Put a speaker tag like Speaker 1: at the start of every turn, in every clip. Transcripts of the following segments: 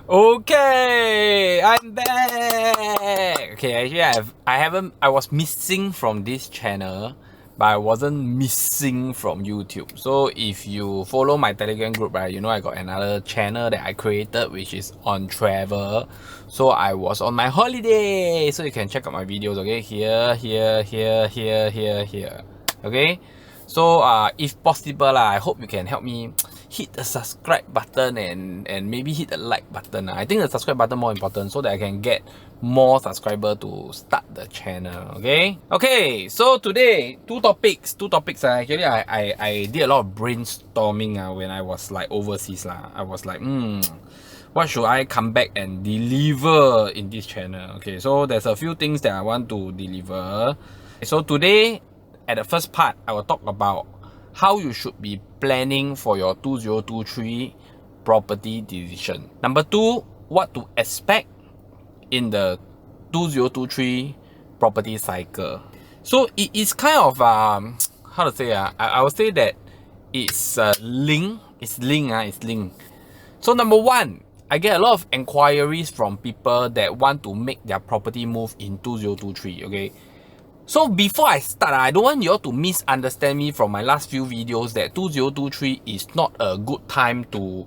Speaker 1: Okay, I'm back. Okay, actually, I was missing from this channel, but I wasn't missing from YouTube. So if you follow my Telegram group, right, you know I got another channel that I created, which is on travel. So I was on my holiday, so you can check out my videos. Okay, here. Okay. So if possible I hope you can help me hit the subscribe button and maybe hit the like button. I think the subscribe button more important so that I can get more subscriber to start the channel. Okay, so today two topics. Actually I did a lot of brainstorming when I was like overseas lah. I was like what should I come back and deliver in this channel? Okay, so there's a few things that I want to deliver. So today, at the first part, I will talk about how you should be planning for your 2023 property decision. Number two, what to expect in the 2023 property cycle. So it is kind of how to say I would say that it's linked. It's linked. So number one, I get a lot of inquiries from people that want to make their property move in 2023. Okay. So before I start, I don't want you all to misunderstand me from my last few videos that 2023 is not a good time to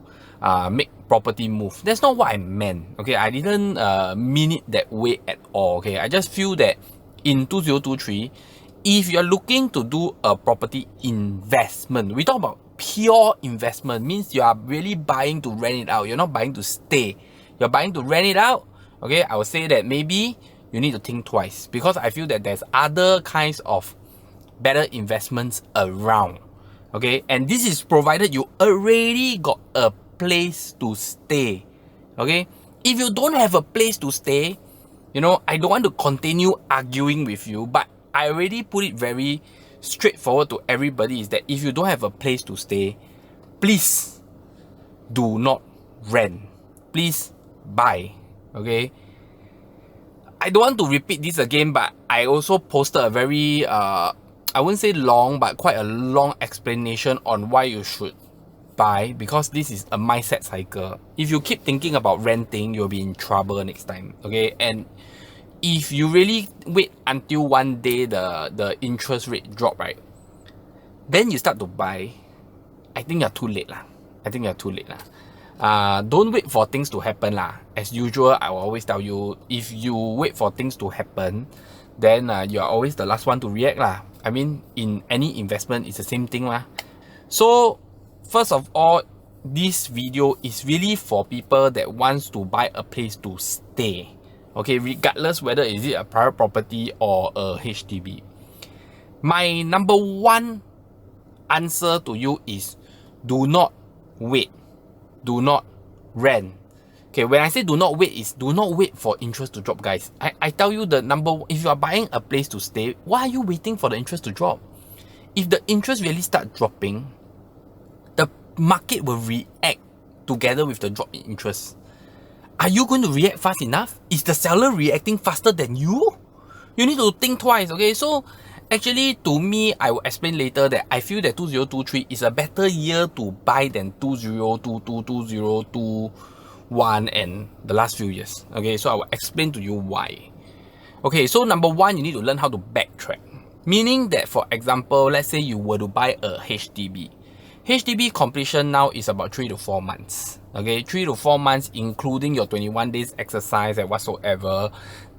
Speaker 1: make property move. That's not what I meant. Okay, I didn't mean it that way at all. Okay, I just feel that in 2023, if you're looking to do a property investment, we talk about pure investment, means you are really buying to rent it out. You're not buying to stay. You're buying to rent it out. Okay, I would say that maybe you need to think twice, because I feel that there's other kinds of better investments around. Okay, and this is provided you already got a place to stay. Okay, if you don't have a place to stay, you know, I don't want to continue arguing with you, but I already put it very straightforward to everybody, is that if you don't have a place to stay, please do not rent, please buy. Okay, I don't want to repeat this again, but I also posted a very I wouldn't say long, but quite a long explanation on why you should buy, because this is a mindset cycle. If you keep thinking about renting, you'll be in trouble next time. Okay, and if you really wait until one day the interest rate drop, right, then you start to buy, I think you're too late lah. Don't wait for things to happen lah. As usual, I will always tell you, if you wait for things to happen, then you are always the last one to react lah. I mean, in any investment, it's the same thing lah. So first of all, this video is really for people that wants to buy a place to stay. Okay, regardless whether is it a private property or a HDB. My number one answer to you is do not wait. Do not rent. Okay, when I say do not wait, is do not wait for interest to drop, guys. I tell you the number, if you are buying a place to stay, why are you waiting for the interest to drop? If the interest really start dropping, the market will react together with the drop in interest. Are you going to react fast enough? Is the seller reacting faster than you? You need to think twice. Okay, so actually, to me, I will explain later that I feel that 2023 is a better year to buy than 2022, 2021 and the last few years. Okay, so I will explain to you why. Okay, so number one, you need to learn how to backtrack. Meaning that, for example, let's say you were to buy a HDB. HDB completion now is about 3 to 4 months. Okay, 3 to 4 months, including your 21 days exercise and whatsoever,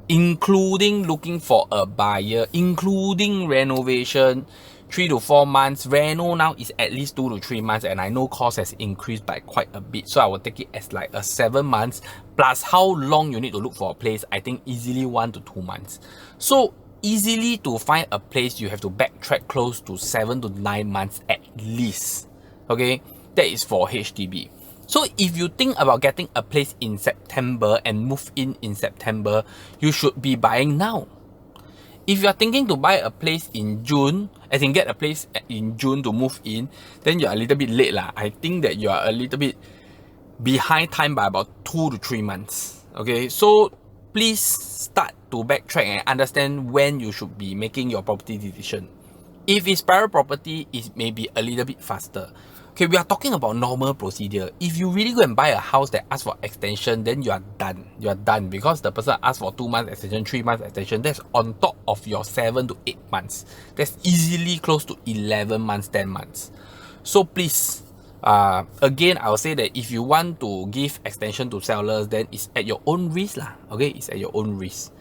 Speaker 1: including looking for a buyer, including renovation. 3 to 4 months. Reno now is at least 2 to 3 months, and I know cost has increased by quite a bit, so I will take it as like a 7 months plus how long you need to look for a place. I think easily 1 to 2 months. So easily to find a place, you have to backtrack close to 7 to 9 months at least. Okay, that is for HDB. So if you think about getting a place in September and move in September, you should be buying now. If you are thinking to buy a place in June, as in get a place in June to move in, then you are a little bit late lah. I think that you are a little bit behind time by about 2 to 3 months. Okay, so please start to backtrack and understand when you should be making your property decision. If it's private property, it may be a little bit faster. Okay, we are talking about normal procedure. If you really go and buy a house that asks for extension, then you are done. You are done because the person asked for 2 months extension, 3 months extension. That's on top of your 7 to 8 months. That's easily close to 11 months, 10 months. So please, again, I will say that if you want to give extension to sellers, then it's at your own risk lah. Okay, it's at your own risk.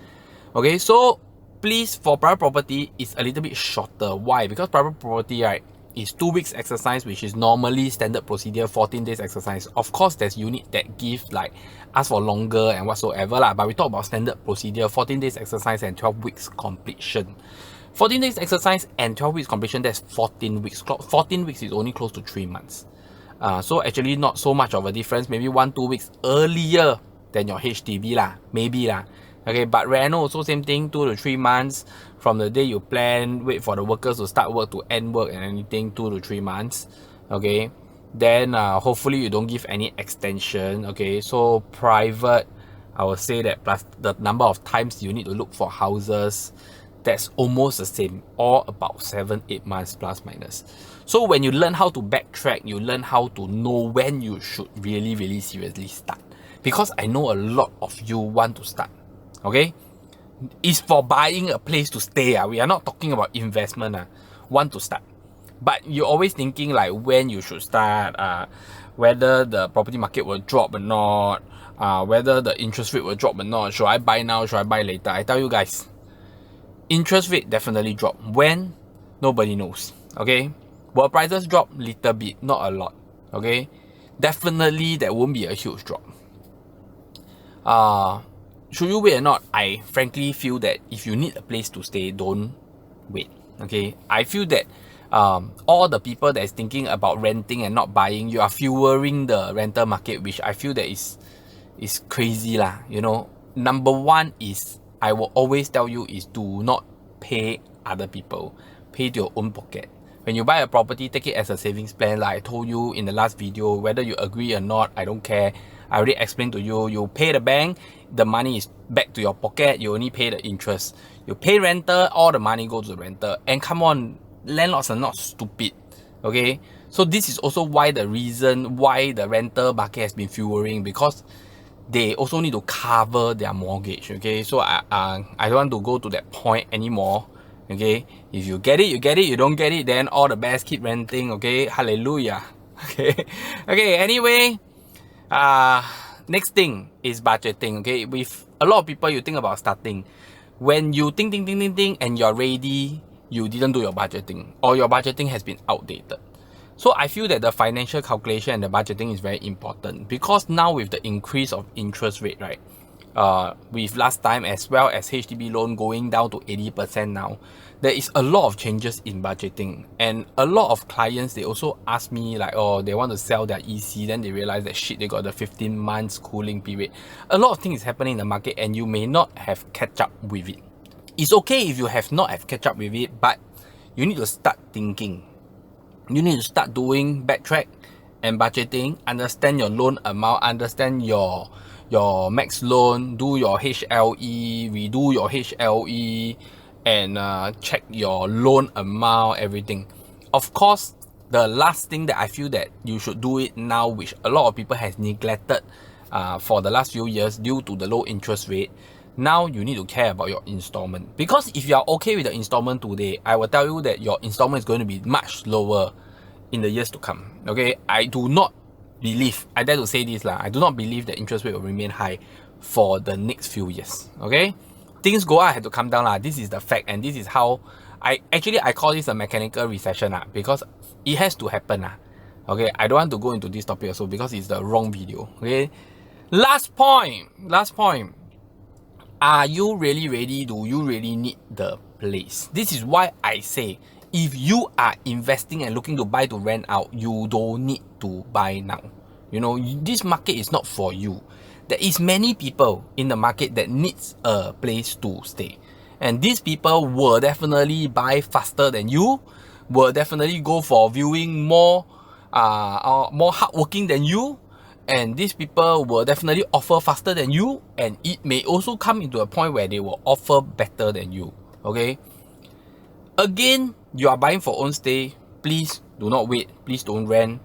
Speaker 1: Okay, so please, for private property, it's a little bit shorter. Why? Because private property, right, is 2 weeks exercise, which is normally standard procedure, 14 days exercise. Of course, there's unit that give like ask for longer and whatsoever lah. But we talk about standard procedure, 14 days exercise and 12 weeks completion. 14 days exercise and 12 weeks completion, that's 14 weeks. 14 weeks is only close to 3 months. So actually not so much of a difference. Maybe 1-2 weeks earlier than your HDB lah. Maybe lah. Okay, but reno also same thing, 2 to 3 months from the day you plan, wait for the workers to start work to end work and anything, 2 to 3 months. Okay, then hopefully you don't give any extension. Okay, so private, I will say that plus the number of times you need to look for houses, that's almost the same, all about 7-8 months plus minus. So when you learn how to backtrack, you learn how to know when you should really seriously start. Because I know a lot of you want to start. Okay, it's for buying a place to stay. We are not talking about investment. Want to start, but you're always thinking like when you should start, whether the property market will drop or not, whether the interest rate will drop or not. Should I buy now? Should I buy later? I tell you guys, interest rate definitely drop. When? Nobody knows. Okay, will prices drop? Little bit, not a lot. Okay, definitely there won't be a huge drop. Should you wait or not? I frankly feel that if you need a place to stay, don't wait. Okay, I feel that all the people that is thinking about renting and not buying, you are fueling the rental market, which I feel that is crazy lah. You know, number one is, I will always tell you, is do not pay other people, pay to your own pocket. When you buy a property, take it as a savings plan. Like I told you in the last video, whether you agree or not, I don't care. I already explained to you, you pay the bank, the money is back to your pocket, you only pay the interest. You pay renter, all the money goes to the renter. And come on, landlords are not stupid. Okay, so this is also why the reason why the rental market has been fueling, because they also need to cover their mortgage. Okay, so I don't want to go to that point anymore. Okay, if you get it, you get it. You don't get it, then all the best, keep renting. Okay, hallelujah. Okay, okay, anyway, next thing is budgeting. Okay, with a lot of people, you think about starting. When you think and you're ready, you didn't do your budgeting, or your budgeting has been outdated. So I feel that the financial calculation and the budgeting is very important, because now with the increase of interest rate, right, with last time, as well as HDB loan going down to 80% now, there is a lot of changes in budgeting. And a lot of clients, they also ask me like, oh, they want to sell their EC, then they realize that shit, they got the 15 months cooling period. A lot of things is happening in the market and you may not have catch up with it. It's okay if you have not have catch up with it, but you need to start thinking. You need to start doing backtrack and budgeting, understand your loan amount, understand your max loan, do your HLE, redo your HLE, and check your loan amount, everything. Of course, the last thing that I feel that you should do it now, which a lot of people has neglected for the last few years due to the low interest rate, now you need to care about your installment. Because if you are okay with the installment today, I will tell you that your installment is going to be much lower in the years to come. Okay, I do not believe, I dare to say this lah, I do not believe the interest rate will remain high for the next few years. Okay, things go up, have to come down lah. This is the fact, and this is how I call this a mechanical recession lah, because it has to happen lah. Okay, I don't want to go into this topic also because it's the wrong video. Okay, last point. Are you really ready? Do you really need the place? This is why I say, if you are investing and looking to buy to rent out, you don't need to buy now. You know, this market is not for you. There is many people in the market that needs a place to stay. And these people will definitely buy faster than you, will definitely go for viewing more hardworking than you. And these people will definitely offer faster than you, and it may also come into a point where they will offer better than you. Okay, again, you are buying for own stay, please do not wait, please don't rent.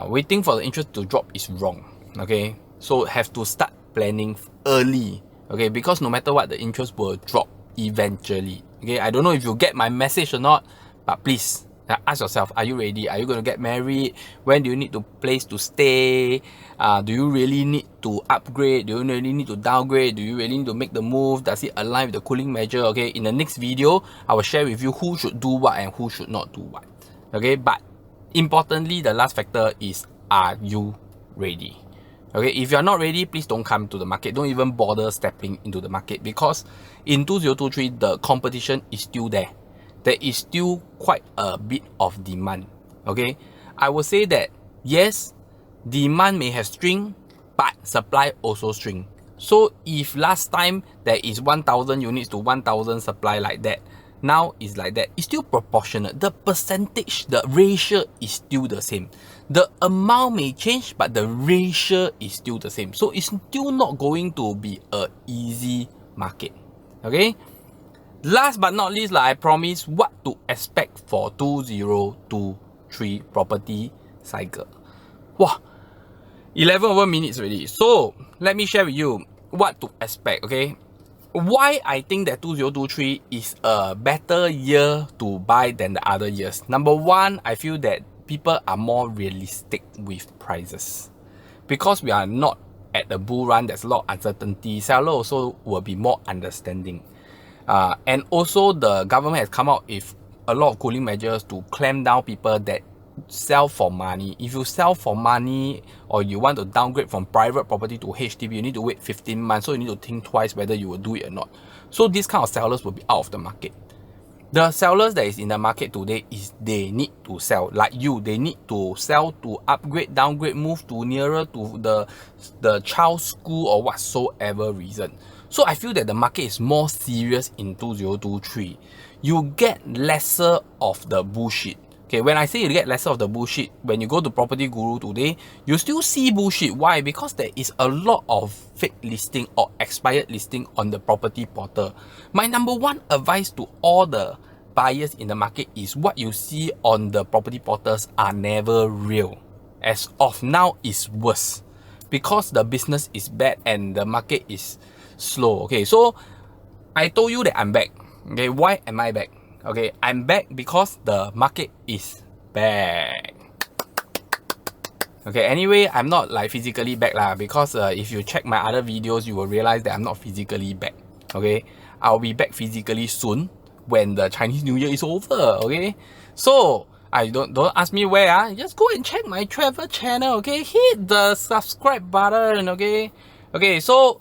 Speaker 1: waiting for the interest to drop is wrong. Okay, so have to start planning early. Okay, because no matter what, the interest will drop eventually. Okay, I don't know if you get my message or not, but please ask yourself, are you ready? Are you going to get married? When do you need a place to stay? Do you really need to upgrade? Do you really need to downgrade? Do you really need to make the move? Does it align with the cooling measure? Okay, in the next video, I will share with you who should do what and who should not do what. Okay, but importantly, the last factor is, are you ready? Okay, if you're not ready, please don't come to the market. Don't even bother stepping into the market, because in 2023, the competition is still there. There is still quite a bit of demand. Okay, I will say that yes, demand may have shrink, but supply also shrink. So if last time there is 1,000 units to 1,000 supply like that, now is like that, it's still proportionate. The percentage, the ratio is still the same. The amount may change, but the ratio is still the same. So it's still not going to be a easy market. Okay, last but not least, like I promise, what to expect for 2023 property cycle. Wow, 11 over minutes already. So let me share with you what to expect. Okay, why I think that 2023 is a better year to buy than the other years. Number one, I feel that people are more realistic with prices. Because we are not at the bull run, there's a lot of uncertainty. Seller also will be more understanding. And also the government has come out with a lot of cooling measures to clamp down people that sell for money. If you sell for money, or you want to downgrade from private property to HDB, you need to wait 15 months, so you need to think twice whether you will do it or not. So these kind of sellers will be out of the market. The sellers that is in the market today is they need to sell. Like you, they need to sell to upgrade, downgrade, move to nearer to the child's school or whatsoever reason. So I feel that the market is more serious in 2023. You get lesser of the bullshit. Okay, when I say you get lesser of the bullshit, when you go to Property Guru today, you still see bullshit. Why? Because there is a lot of fake listing or expired listing on the property portal. My number one advice to all the buyers in the market is what you see on the property portals are never real. As of now, it's worse because the business is bad and the market is slow. Okay, so I told you that I'm back. Okay, why am I back? Okay, I'm back because the market is back. Okay, anyway, I'm not like physically back lah, because if you check my other videos, you will realize that I'm not physically back. Okay, I'll be back physically soon when the Chinese New Year is over. Okay, so don't ask me where. Just go and check my travel channel. Okay, hit the subscribe button. Okay, so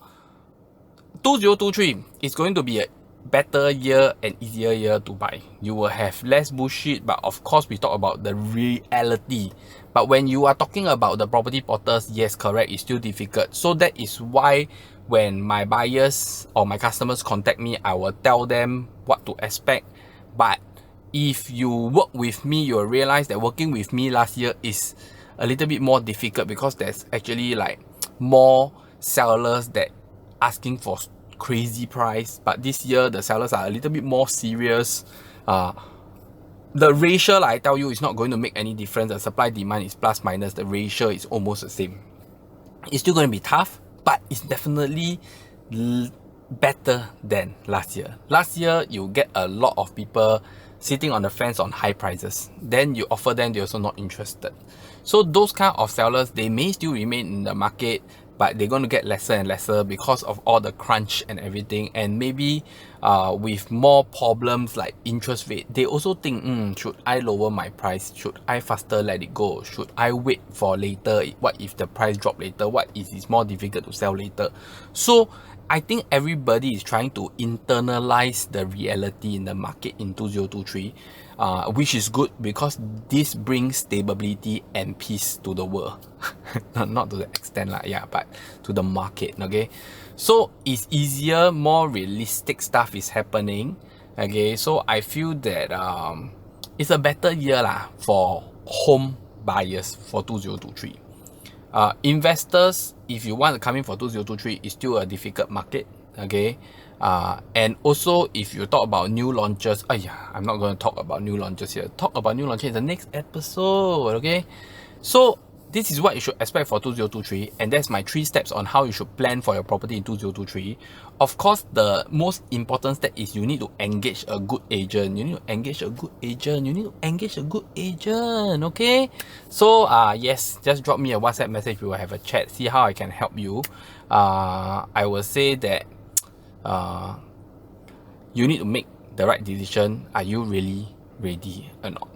Speaker 1: 2023 is going to be a better year and easier year to buy. You will have less bullshit, but of course we talk about the reality. But when you are talking about the property portals, yes, correct, it's still difficult. So that is why when my buyers or my customers contact me, I will tell them what to expect. But if you work with me, you'll realize that working with me last year is a little bit more difficult, because there's actually like more sellers that asking for crazy price. But this year the sellers are a little bit more serious. The ratio, like I tell you, is not going to make any difference. The supply demand is plus minus, the ratio is almost the same. It's still going to be tough, but it's definitely better than last year. Last year you get a lot of people sitting on the fence on high prices, then you offer them, they're also not interested. So those kind of sellers, they may still remain in the market, but they're going to get lesser and lesser because of all the crunch and everything. And maybe with more problems like interest rate, they also think, should I lower my price? Should I faster let it go? Should I wait for later? What if the price drop later? What if it's more difficult to sell later? So I think everybody is trying to internalize the reality in the market in 2023, which is good, because this brings stability and peace to the world. Not to the extent but to the market. Okay, so it's easier, more realistic stuff is happening. Okay, so I feel that it's a better year for home buyers for 2023. Investors, if you want to come in for 2023, it's still a difficult market. Okay, and also if you talk about new launches, I'm not going to talk about new launches here. Talk about new launches in the next episode. Okay, so this is what you should expect for 2023, and that's my 3 steps on how you should plan for your property in 2023. Of course, the most important step is you need to engage a good agent. You need to engage a good agent. You need to engage a good agent. Okay? So yes, just drop me a WhatsApp message. We will have a chat, see how I can help you. I will say that you need to make the right decision. Are you really ready or not?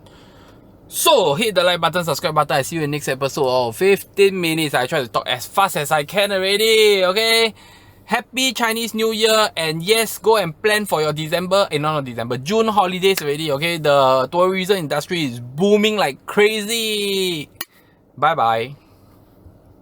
Speaker 1: So hit the like button, subscribe button. I see you in the next episode of 15 minutes. I try to talk as fast as I can already. Okay, happy Chinese New Year, and yes, go and plan for your June holidays already. Okay, the tourism industry is booming like crazy. Bye bye.